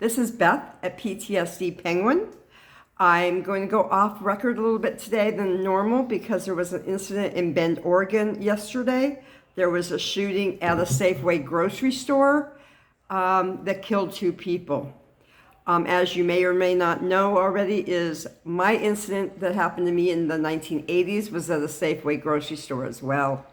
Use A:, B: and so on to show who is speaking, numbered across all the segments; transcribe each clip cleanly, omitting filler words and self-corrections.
A: This is Beth at PTSD Penguin. I'm going to go off record a little bit today than normal because there was an incident in Bend, Oregon yesterday. There was a shooting at a Safeway grocery store that killed 2 people. As you may or may not know already, is my incident that happened to me in the 1980s was at a Safeway grocery store as well.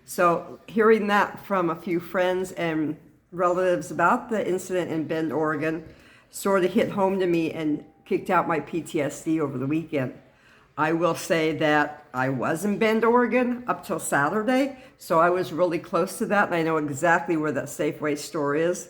A: So hearing that from a few friends and relatives about the incident in Bend, Oregon, sort of hit home to me and kicked out my PTSD over the weekend. I will say that I was in Bend, Oregon up till Saturday, so I was really close to that, and I know exactly where that Safeway store is.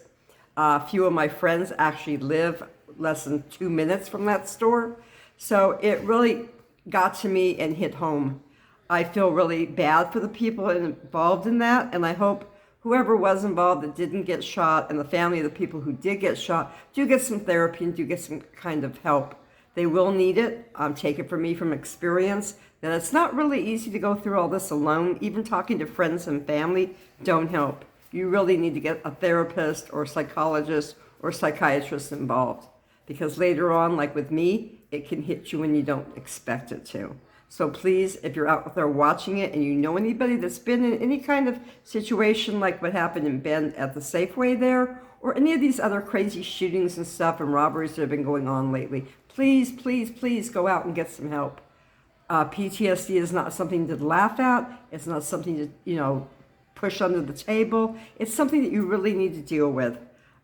A: A few of my friends actually live less than 2 minutes from that store, so it really got to me and hit home. I feel really bad for the people involved in that, and I hope whoever was involved that didn't get shot and the family of the people who did get shot do get some therapy and do get some kind of help. They will need it. Take it from me from experience that it's not really easy to go through all this alone. Even talking to friends and family don't help. You really need to get a therapist or psychologist or psychiatrist involved, because later on, like with me, it can hit you when you don't expect it to. So please, if you're out there watching it and you know anybody that's been in any kind of situation like what happened in Bend at the Safeway there, or any of these other crazy shootings and stuff and robberies that have been going on lately, please, please, please go out and get some help. PTSD is not something to laugh at. It's not something to, push under the table. It's something that you really need to deal with.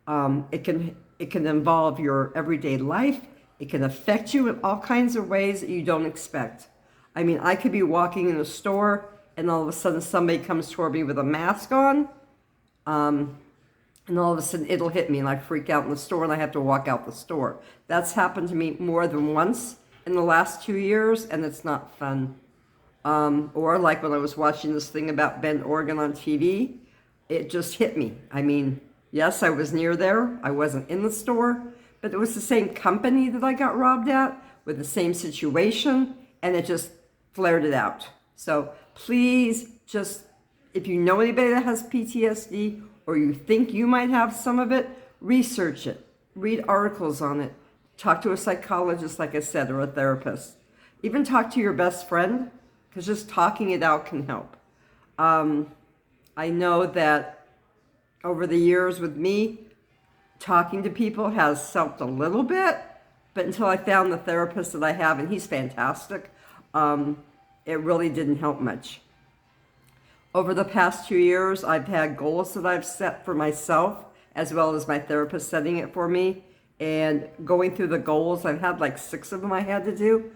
A: It can involve your everyday life. It can affect you in all kinds of ways that you don't expect. I mean, I could be walking in a store and all of a sudden somebody comes toward me with a mask on, and all of a sudden it'll hit me and I freak out in the store and I have to walk out the store. That's happened to me more than once in the last 2 years, and it's not fun. Or like when I was watching this thing about Bend, Oregon on TV, it just hit me. I mean, yes, I was near there. I wasn't in the store, but it was the same company that I got robbed at with the same situation, and it just flared it out. So please, just if you know anybody that has PTSD or you think you might have some of it, research it, read articles on it, talk to a psychologist, like I said, or a therapist. Even talk to your best friend, because just talking it out can help. I know that over the years with me, talking to people has helped a little bit, but until I found the therapist that I have, and he's fantastic, it really didn't help much. Over the past 2 years, I've had goals that I've set for myself, as well as my therapist setting it for me. And going through the goals, I've had like 6 of them I had to do,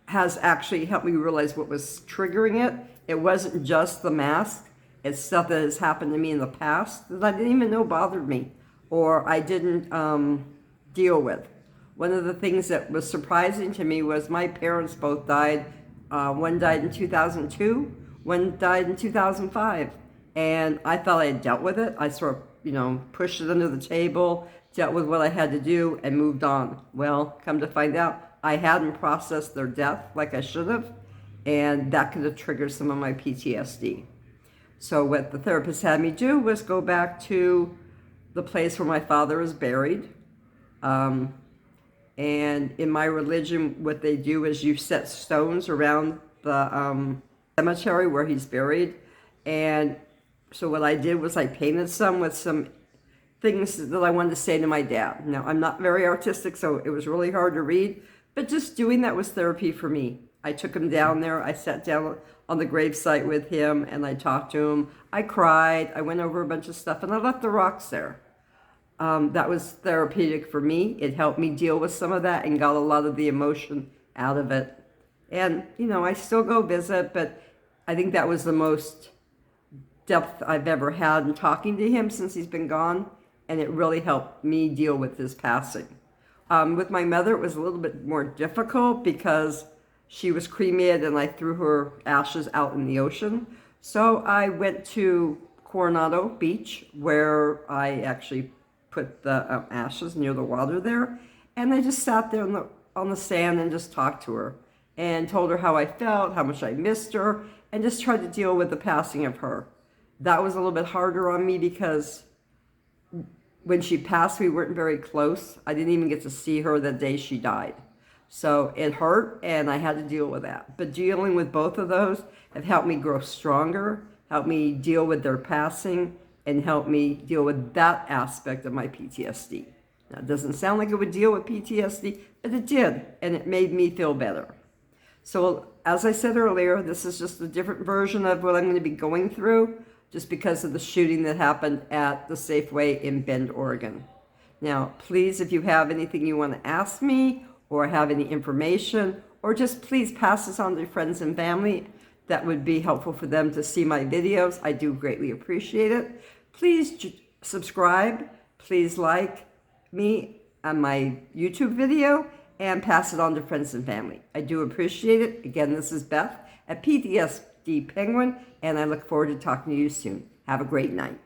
A: has actually helped me realize what was triggering it. It wasn't just the mask. It's stuff that has happened to me in the past that I didn't even know bothered me or I didn't deal with. One of the things that was surprising to me was my parents both died. One died in 2002, one died in 2005. And I thought I had dealt with it. I sort of, pushed it under the table, dealt with what I had to do, and moved on. Well, come to find out, I hadn't processed their death like I should have, and that could have triggered some of my PTSD. So what the therapist had me do was go back to the place where my father is buried. And in my religion, what they do is you set stones around the cemetery where he's buried. And so what I did was I painted some with some things that I wanted to say to my dad. Now, I'm not very artistic, so it was really hard to read, but just doing that was therapy for me. I took him down there. I sat down on the gravesite with him, and I talked to him. I cried. I went over a bunch of stuff, and I left the rocks there. That was therapeutic for me. It helped me deal with some of that and got a lot of the emotion out of it. And, I still go visit, but I think that was the most depth I've ever had in talking to him since he's been gone, and it really helped me deal with his passing. With my mother, it was a little bit more difficult because she was cremated and I threw her ashes out in the ocean. So I went to Coronado Beach, where I actually put the ashes near the water there, and I just sat there on the sand and just talked to her and told her how I felt, how much I missed her, and just tried to deal with the passing of her. That was a little bit harder on me because when she passed, we weren't very close. I didn't even get to see her the day she died. So it hurt, and I had to deal with that. But dealing with both of those have helped me grow stronger, helped me deal with their passing, and helped me deal with that aspect of my PTSD. Now, it doesn't sound like it would deal with PTSD, but it did, and it made me feel better. So as I said earlier, this is just a different version of what I'm going to be going through, just because of the shooting that happened at the Safeway in Bend, Oregon. Now, please, if you have anything you want to ask me, or have any information, or just please pass this on to your friends and family. That would be helpful for them to see my videos. I do greatly appreciate it. Please subscribe. Please like me on my YouTube video and pass it on to friends and family. I do appreciate it. Again, this is Beth at PTSD Penguin, and I look forward to talking to you soon. Have a great night.